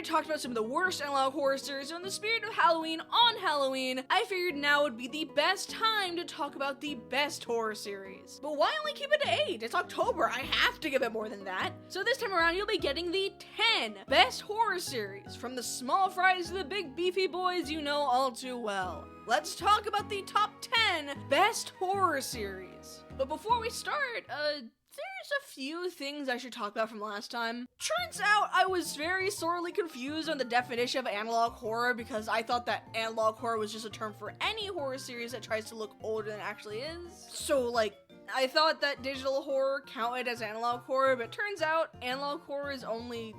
talked about some of the worst analog horror series, so in the spirit of Halloween on Halloween, I figured now would be the best time to talk about the best horror series. But why only keep it to 8? It's October, I have to give it more than that. So this time around, you'll be getting the 10 best horror series, from the small fries to the big beefy boys you know all too well. Let's talk about the top 10 best horror series. But before we start, there's a few things I should talk about from last time. Turns out I was very sorely confused on the definition of analog horror because I thought that analog horror was just a term for any horror series that tries to look older than it actually is. So I thought that digital horror counted as analog horror, but turns out analog horror is only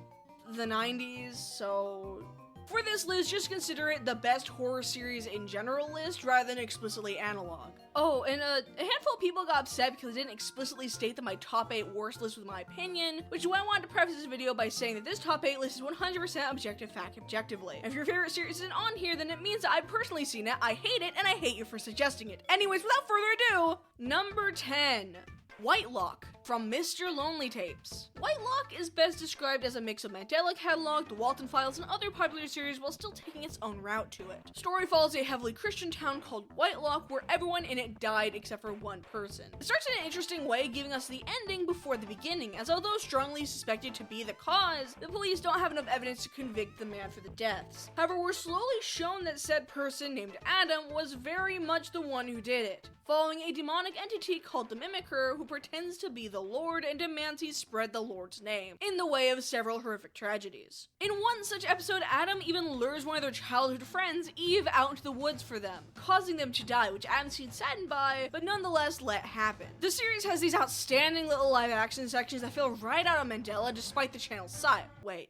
the 90s, so for this list, just consider it the best horror series in general list rather than explicitly analog. Oh, and a handful of people got upset because I didn't explicitly state that my top 8 worst list was my opinion, which is why I wanted to preface this video by saying that this top 8 list is 100% objective fact objectively. If your favorite series isn't on here, then it means that I've personally seen it, I hate it, and I hate you for suggesting it. Anyways, without further ado, number 10. WhiteLock from Mr. Lonely Tapes. WhiteLock is best described as a mix of Mandela Catalog, The Walton Files, and other popular series while still taking its own route to it. Story follows a heavily Christian town called WhiteLock where everyone in it died except for one person. It starts in an interesting way, giving us the ending before the beginning, as although strongly suspected to be the cause, the police don't have enough evidence to convict the man for the deaths. However, we're slowly shown that said person named Adam was very much the one who did it, following a demonic entity called the Mimicker who pretends to be the Lord and demands he spread the Lord's name, in the way of several horrific tragedies. In one such episode, Adam even lures one of their childhood friends, Eve, out into the woods for them, causing them to die, which Adam seems saddened by, but nonetheless let happen. The series has these outstanding little live action sections that feel right out of Mandela despite the channel's size. Wait.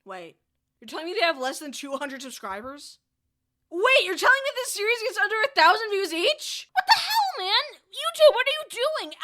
You're telling me they have less than 200 subscribers? Wait, you're telling me this series gets under 1,000 views each? What the hell, man? YouTube, what are you doing?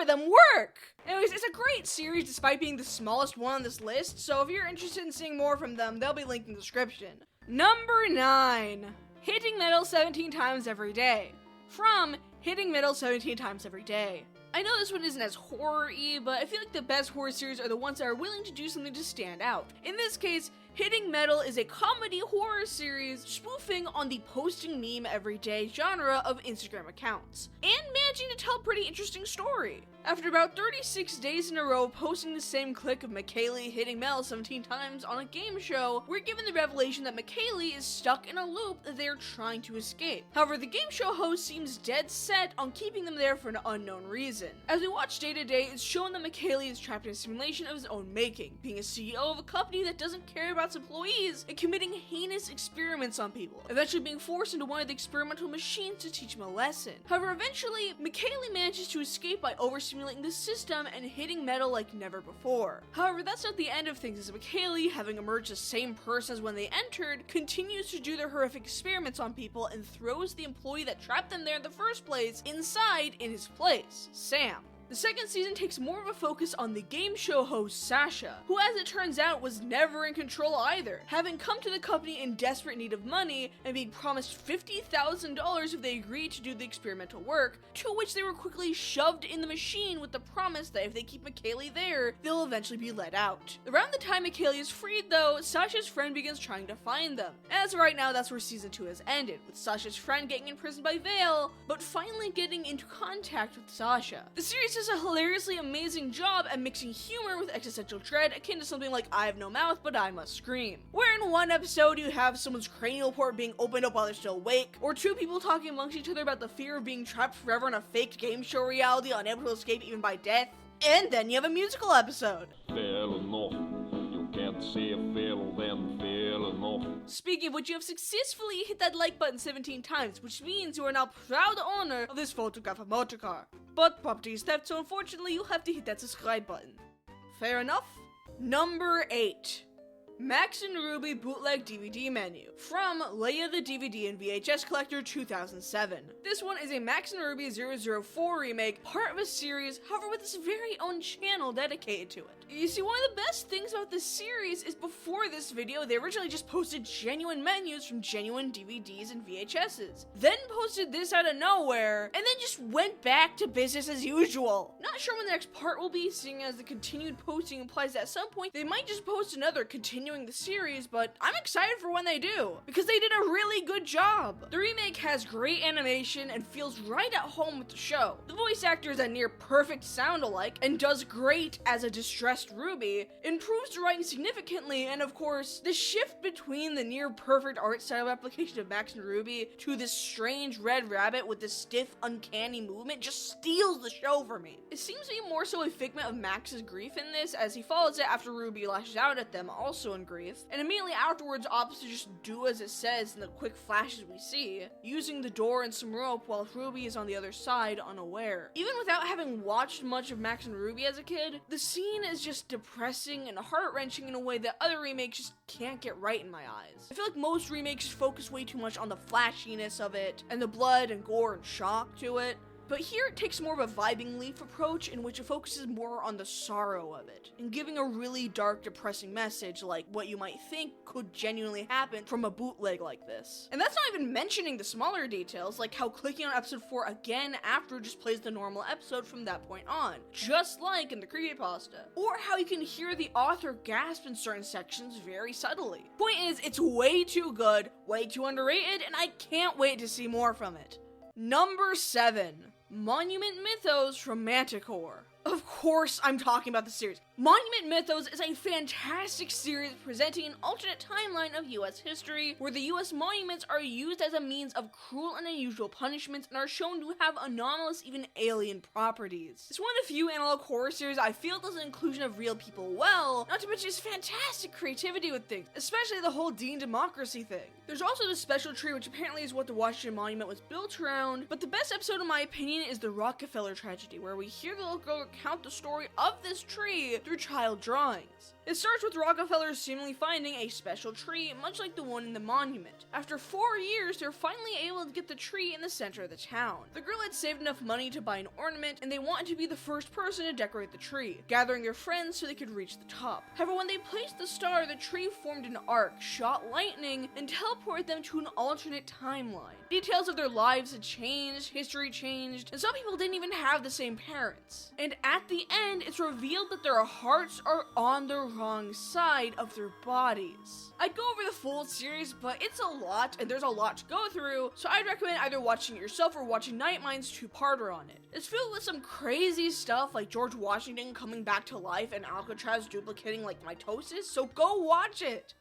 Algorithm, work! Anyways, it's a great series despite being the smallest one on this list, so if you're interested in seeing more from them, they'll be linked in the description. Number 9. Hitting Metal 17 Times Every Day. From Hitting Metal 17 Times Every Day. I know this one isn't as horror-y, but I feel like the best horror series are the ones that are willing to do something to stand out. In this case, Hitting Metal is a comedy horror series spoofing on the posting meme every day genre of Instagram accounts, and managing to tell a pretty interesting story. After about 36 days in a row posting the same clip of McKaylee hitting Mel 17 times on a game show, we're given the revelation that McKaylee is stuck in a loop that they are trying to escape. However, the game show host seems dead set on keeping them there for an unknown reason. As we watch day to day, it's shown that McKaylee is trapped in a simulation of his own making, being a CEO of a company that doesn't care about its employees and committing heinous experiments on people, eventually being forced into one of the experimental machines to teach him a lesson. However, eventually, McKaylee manages to escape by overstimulating the system and hitting Metal like never before. However, that's not the end of things, as McKaylee, having emerged the same person as when they entered, continues to do their horrific experiments on people and throws the employee that trapped them there in the first place inside in his place, Sam. The second season takes more of a focus on the game show host Sasha, who as it turns out was never in control either, having come to the company in desperate need of money and being promised $50,000 if they agreed to do the experimental work, to which they were quickly shoved in the machine with the promise that if they keep McKaylee there, they'll eventually be let out. Around the time McKaylee is freed though, Sasha's friend begins trying to find them. As of right now, that's where season 2 has ended, with Sasha's friend getting imprisoned by Valle, but finally getting into contact with Sasha. The series does a hilariously amazing job at mixing humor with existential dread, akin to something like I have no mouth but I must scream, where in one episode you have someone's cranial port being opened up while they're still awake, or two people talking amongst each other about the fear of being trapped forever in a faked game show reality unable to escape even by death, and then you have a musical episode. Fair enough. You can't say fair then fair enough. Speaking of which, you have successfully hit that like button 17 times, which means you are now proud owner of this photograph of motorcar. But property is theft, so unfortunately you'll have to hit that subscribe button. Fair enough? Number 8. Max and Ruby Bootleg DVD Menu, from Leia the DVD and VHS Collector 2007. This one is a Max and Ruby 004 remake, part of a series, however with its very own channel dedicated to it. You see, one of the best things about this series is before this video, they originally just posted genuine menus from genuine DVDs and VHSs, then posted this out of nowhere, and then just went back to business as usual. Not sure when the next part will be, seeing as the continued posting implies that at some point they might just post another continued continuing the series, but I'm excited for when they do, because they did a really good job. The remake has great animation and feels right at home with the show. The voice actor is a near perfect sound-alike and does great as a distressed Ruby, improves the writing significantly, and of course, the shift between the near perfect art style application of Max and Ruby to this strange red rabbit with this stiff, uncanny movement just steals the show for me. It seems to be more so a figment of Max's grief in this, as he follows it after Ruby lashes out at them, also in grief, and immediately afterwards opts to just do as it says in the quick flashes we see, using the door and some rope while Ruby is on the other side, unaware. Even without having watched much of Max and Ruby as a kid, the scene is just depressing and heart-wrenching in a way that other remakes just can't get right in my eyes. I feel like most remakes focus way too much on the flashiness of it, and the blood and gore and shock to it. But here it takes more of a vibing leaf approach in which it focuses more on the sorrow of it, and giving a really dark, depressing message like what you might think could genuinely happen from a bootleg like this. And that's not even mentioning the smaller details, like how clicking on episode 4 again after just plays the normal episode from that point on, just like in the creepypasta. Or how you can hear the author gasp in certain sections very subtly. Point is, it's way too good, way too underrated, and I can't wait to see more from it. Number 7. Monument Mythos from Manticore. Of course I'm talking about the series. Monument Mythos is a fantastic series presenting an alternate timeline of US history, where the US monuments are used as a means of cruel and unusual punishments and are shown to have anomalous, even alien properties. It's one of the few analog horror series I feel does an inclusion of real people well, not to mention its fantastic creativity with things, especially the whole Dean democracy thing. There's also the special tree, which apparently is what the Washington Monument was built around, but the best episode in my opinion is the Rockefeller tragedy, where we hear the little girl recount the story of this tree through child drawings. It starts with Rockefeller seemingly finding a special tree, much like the one in the monument. After 4 years, they're finally able to get the tree in the center of the town. The girl had saved enough money to buy an ornament, and they wanted to be the first person to decorate the tree, gathering their friends so they could reach the top. However, when they placed the star, the tree formed an arc, shot lightning, and teleported them to an alternate timeline. Details of their lives had changed, history changed, and some people didn't even have the same parents. And at the end, it's revealed that their hearts are on the wrong side of their bodies. I'd go over the full series, but it's a lot, and there's a lot to go through, so I'd recommend either watching it yourself or watching Nightmind's two-parter on it. It's filled with some crazy stuff like George Washington coming back to life and Alcatraz duplicating like mitosis, so go watch it!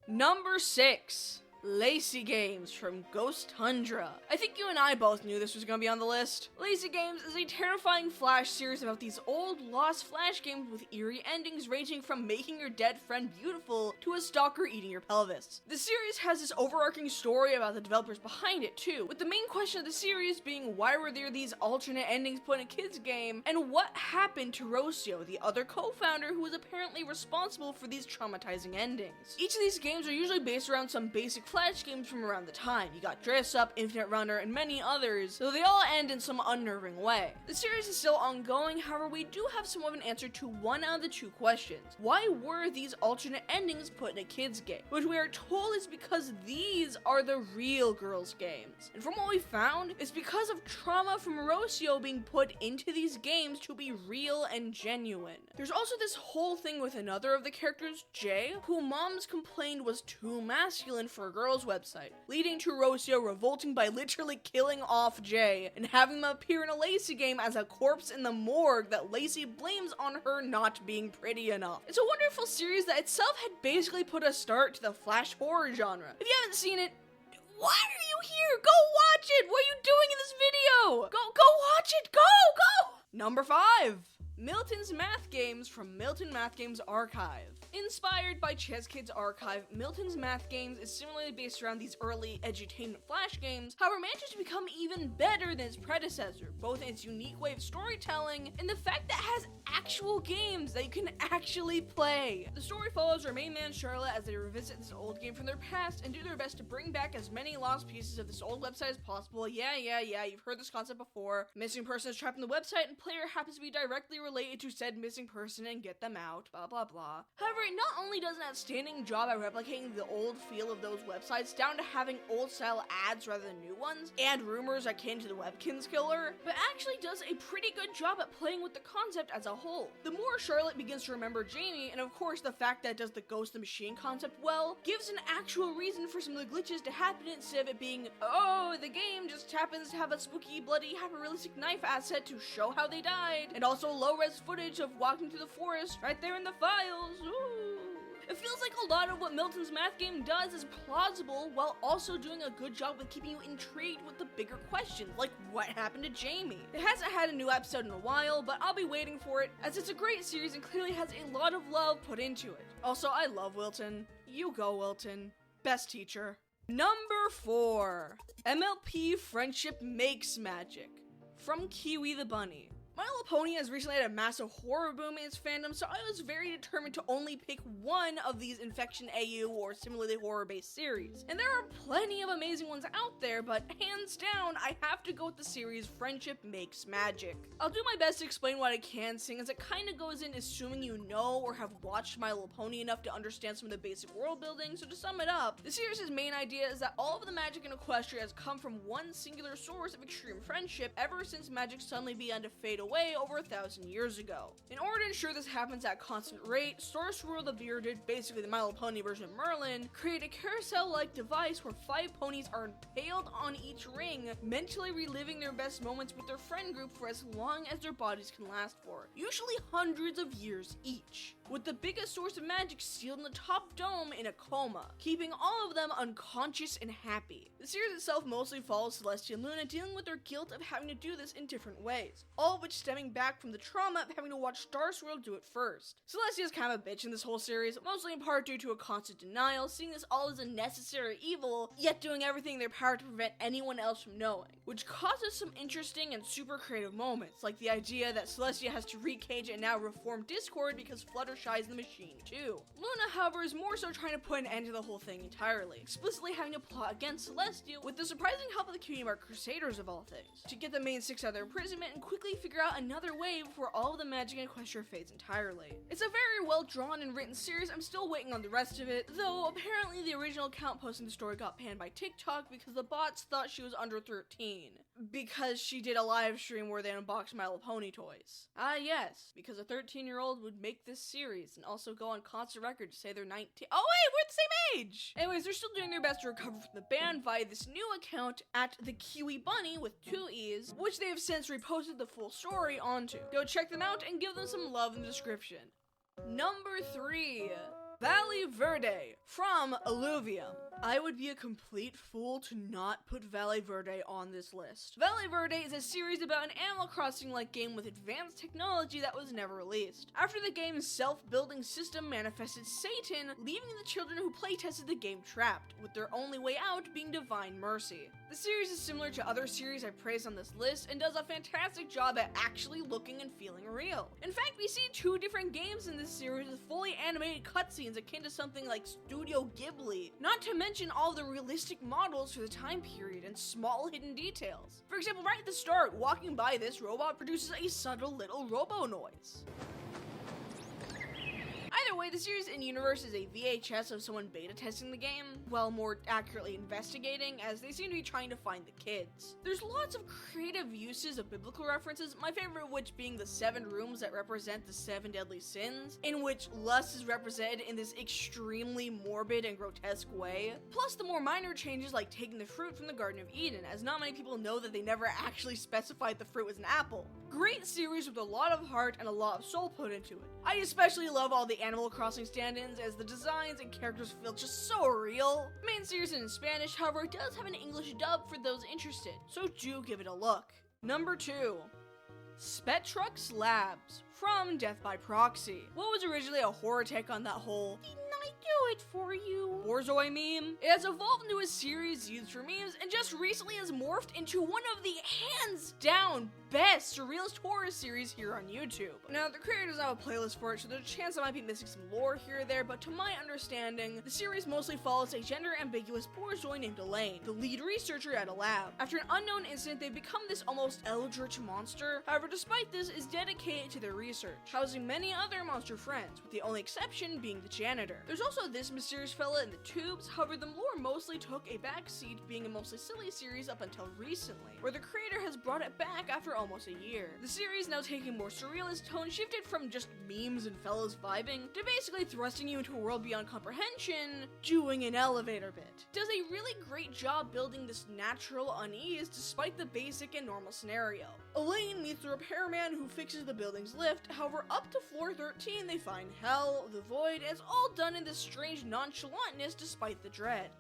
Number 6. Lacy Games from Ghost Tundra. I think you and I both knew this was going to be on the list. Lacy Games is a terrifying Flash series about these old, lost Flash games with eerie endings ranging from making your dead friend beautiful to a stalker eating your pelvis. The series has this overarching story about the developers behind it too, with the main question of the series being why were there these alternate endings put in a kid's game, and what happened to Rocio, the other co-founder who was apparently responsible for these traumatizing endings. Each of these games are usually based around some basic Flash games from around the time. You got Dress Up, Infinite Runner, and many others, though they all end in some unnerving way. The series is still ongoing, however we do have somewhat of an answer to one out of the 2 questions. Why were these alternate endings put in a kid's game? Which we are told is because these are the real girls' games. And from what we found, it's because of trauma from Rocio being put into these games to be real and genuine. There's also this whole thing with another of the characters, Jay, who moms complained was too masculine for a girl's website, leading to Rocio revolting by literally killing off Jay and having him appear in a Lacy game as a corpse in the morgue that Lacy blames on her not being pretty enough. It's a wonderful series that itself had basically put a start to the Flash horror genre. If you haven't seen it, why are you here? Go watch it! What are you doing in this video? Go watch it! Go! Number 5. Milton's Math Games from Milton Math Games Archive. Inspired by Chess Kids Archive, Milton's Math Games is similarly based around these early edutainment Flash games, however manages to become even better than its predecessor, both in its unique way of storytelling and the fact that it has actual games that you can actually play. The story follows our main man Charlotte as they revisit this old game from their past and do their best to bring back as many lost pieces of this old website as possible. Yeah, you've heard this concept before. Missing person is trapped in the website and player happens to be directly related to said missing person and get them out, blah blah blah. However, it not only does an outstanding job at replicating the old feel of those websites down to having old style ads rather than new ones, and rumors akin to the Webkinz killer, but actually does a pretty good job at playing with the concept as a whole. The more Charlotte begins to remember Jamie, and of course the fact that it does the Ghost the Machine concept well, gives an actual reason for some of the glitches to happen instead of it being, oh, the game just happens to have a spooky, bloody, hyper-realistic knife asset to show how they died, and also low-res footage of walking through the forest right there in the files. Ooh. It feels like a lot of what Milton's math game does is plausible while also doing a good job with keeping you intrigued with the bigger questions, like what happened to Jamie. It hasn't had a new episode in a while, but I'll be waiting for it, as it's a great series and clearly has a lot of love put into it. Also, I love Wilton. You go, Wilton. Best teacher. Number 4. MLP Friendship Makes Magic. From Kiwi the Bunny. My Little Pony has recently had a massive horror boom in its fandom, so I was very determined to only pick one of these Infection AU or similarly horror-based series. And there are plenty of amazing ones out there, but hands down, I have to go with the series Friendship Makes Magic. I'll do my best to explain what I can, seeing as it kinda goes in assuming you know or have watched My Little Pony enough to understand some of the basic world building. So to sum it up, the series' main idea is that all of the magic in Equestria has come from one singular source of extreme friendship ever since magic suddenly began to fade away over 1,000 years ago. In order to ensure this happens at a constant rate, Source Rule the Verde, basically the My Little Pony version of Merlin, create a carousel-like device where 5 ponies are impaled on each ring, mentally reliving their best moments with their friend group for as long as their bodies can last for, usually hundreds of years each, with the biggest source of magic sealed in the top dome in a coma, keeping all of them unconscious and happy. The series itself mostly follows Celestia and Luna dealing with their guilt of having to do this in different ways, all of which stemming back from the trauma of having to watch Star Swirl do it first. Celestia is kind of a bitch in this whole series, mostly in part due to a constant denial, seeing this all as a necessary evil, yet doing everything in their power to prevent anyone else from knowing, which causes some interesting and super creative moments, like the idea that Celestia has to recage and now reform Discord because Fluttershy is the machine too. Luna, however, is more so trying to put an end to the whole thing entirely, explicitly having to plot against Celestia with the surprising help of the Community Mark Crusaders of all things, to get the main 6 out of their imprisonment and quickly figure out another way before all of the magic in Equestria fades entirely. It's a very well drawn and written series. I'm still waiting on the rest of it, though apparently the original account posting the story got banned by TikTok because the bots thought she was under 13. Because she did a live stream where they unboxed My Little Pony toys. Ah yes, because a 13-year-old would make this series and also go on constant record to say they're 19. Oh wait, we're the same age! Anyways, they're still doing their best to recover from the ban via this new account at the Kiwi Bunny with 2 E's, which they have since reposted the full story onto. Go check them out and give them some love in the description. Number 3. Valle Verde from Alluvium. I would be a complete fool to not put Valle Verde on this list. Valle Verde is a series about an Animal Crossing-like game with advanced technology that was never released. After the game's self-building system manifested Satan, leaving the children who playtested the game trapped, with their only way out being divine mercy. The series is similar to other series I praised on this list and does a fantastic job at actually looking and feeling real. In fact, we see 2 different games in this series with fully animated cutscenes akin to something like Studio Ghibli, not to mention all the realistic models for the time period and small hidden details. For example, right at the start, walking by this robot produces a subtle little robo noise. Either way, the series in-universe is a VHS of someone beta testing the game, well, more accurately investigating, as they seem to be trying to find the kids. There's lots of creative uses of biblical references, my favorite of which being the 7 rooms that represent the 7 deadly sins, in which lust is represented in this extremely morbid and grotesque way, plus the more minor changes like taking the fruit from the Garden of Eden, as not many people know that they never actually specified the fruit was an apple. Great series with a lot of heart and a lot of soul put into it. I especially love all the Animal Crossing stand-ins, as the designs and characters feel just so real. The main series is in Spanish, however, it does have an English dub for those interested, so do give it a look. Number 2. Spectrutex Labs from Death by Proxy. What was originally a horror take on that whole "didn't I do it for you" Borzoi meme. It has evolved into a series used for memes and just recently has morphed into one of the hands down best surrealist horror series here on YouTube. Now, the creator doesn't have a playlist for it, so there's a chance I might be missing some lore here or there, but to my understanding, the series mostly follows a gender-ambiguous Borzoi named Elaine, the lead researcher at a lab. After an unknown incident, they become this almost eldritch monster. However, despite this, is dedicated to their research, housing many other monster friends, with the only exception being the janitor. There's also this mysterious fella in the tubes. However, the lore mostly took a backseat, being a mostly silly series up until recently, where the creator has brought it back after almost a year. The series, now taking a more surrealist tone, shifted from just memes and fellows vibing to basically thrusting you into a world beyond comprehension, doing an elevator bit. Does a really great job building this natural unease despite the basic and normal scenario. Elaine meets the repairman who fixes the building's lift. However, up to floor 13 they find hell, the void, and it's all done in this strange nonchalantness despite the dread.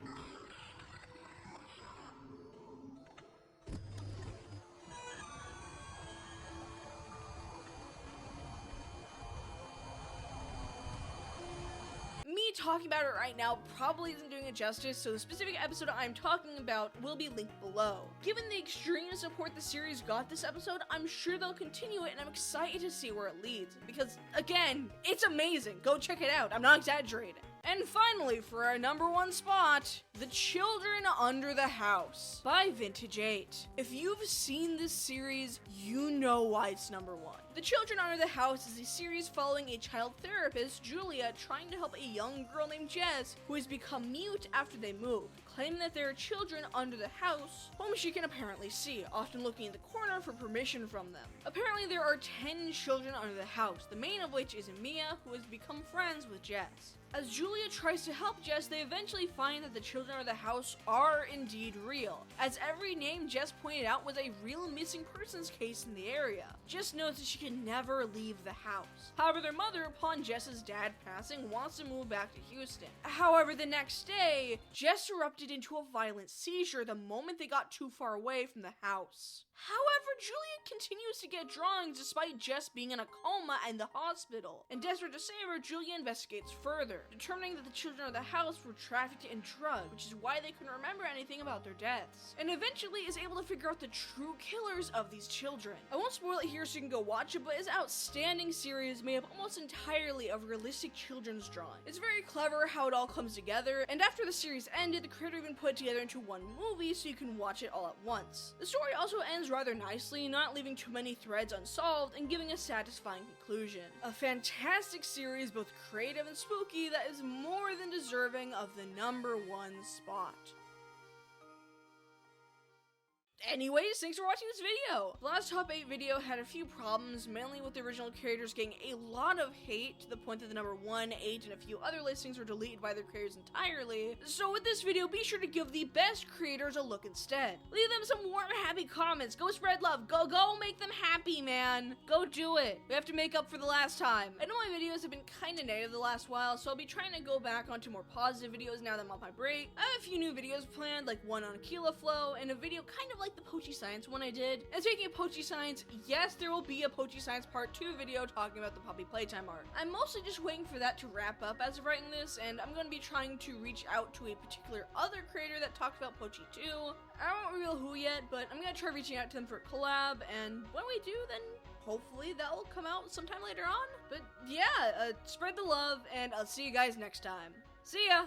Me talking about it right now probably isn't doing it justice, so the specific episode I'm talking about will be linked below. Given the extreme support the series got this episode, I'm sure they'll continue it, and I'm excited to see where it leads, because, again, it's amazing. Go check it out. I'm not exaggerating. And finally, for our number one spot, The Children Under the House by Vintage 8. If you've seen this series, you know why it's number one. The Children Under the House is a series following a child therapist, Julia, trying to help a young girl named Jess, who has become mute after they moved, claiming that there are children under the house, whom she can apparently see, often looking in the corner for permission from them. Apparently there are 10 children under the house, the main of which is Mia, who has become friends with Jess. As Julia tries to help Jess, they eventually find that the children of the house are indeed real, as every name Jess pointed out was a real missing persons case in the area. Jess knows that she can never leave the house. However, their mother, upon Jess's dad passing, wants to move back to Houston. However, the next day, Jess erupted into a violent seizure the moment they got too far away from the house. However, Julia continues to get drawings despite Jess being in a coma and the hospital. And desperate to save her, Julia investigates further, determining that the children of the house were trafficked and drugged, which is why they couldn't remember anything about their deaths. And eventually is able to figure out the true killers of these children. I won't spoil it here so you can go watch it, but it's an outstanding series made up almost entirely of realistic children's drawing. It's very clever how it all comes together, and after the series ended, the creator even put it together into one movie so you can watch it all at once. The story also ends rather nicely, not leaving too many threads unsolved and giving a satisfying conclusion. A fantastic series, both creative and spooky, that is more than deserving of the number one spot. Anyways, thanks for watching this video. The last top 8 video had a few problems, mainly with the original creators getting a lot of hate to the point that the number 1, 8, and a few other listings were deleted by their creators entirely. So with this video, be sure to give the best creators a look instead. Leave them some warm, happy comments. Go spread love. Go make them happy, man. Go do it. We have to make up for the last time. I know my videos have been kinda negative the last while, so I'll be trying to go back onto more positive videos now that I'm off my break. I have a few new videos planned, like one on Keela Flow, and a video kind of like the Pochi Science one I did. And speaking of Pochi Science, yes, there will be a Pochi Science part 2 video talking about the puppy playtime art. I'm mostly just waiting for that to wrap up as of writing this, and I'm going to be trying to reach out to a particular other creator that talks about Pochi too. I won't reveal who yet, but I'm going to try reaching out to them for a collab, and when we do, then hopefully that will come out sometime later on. But yeah, spread the love, and I'll see you guys next time. See ya!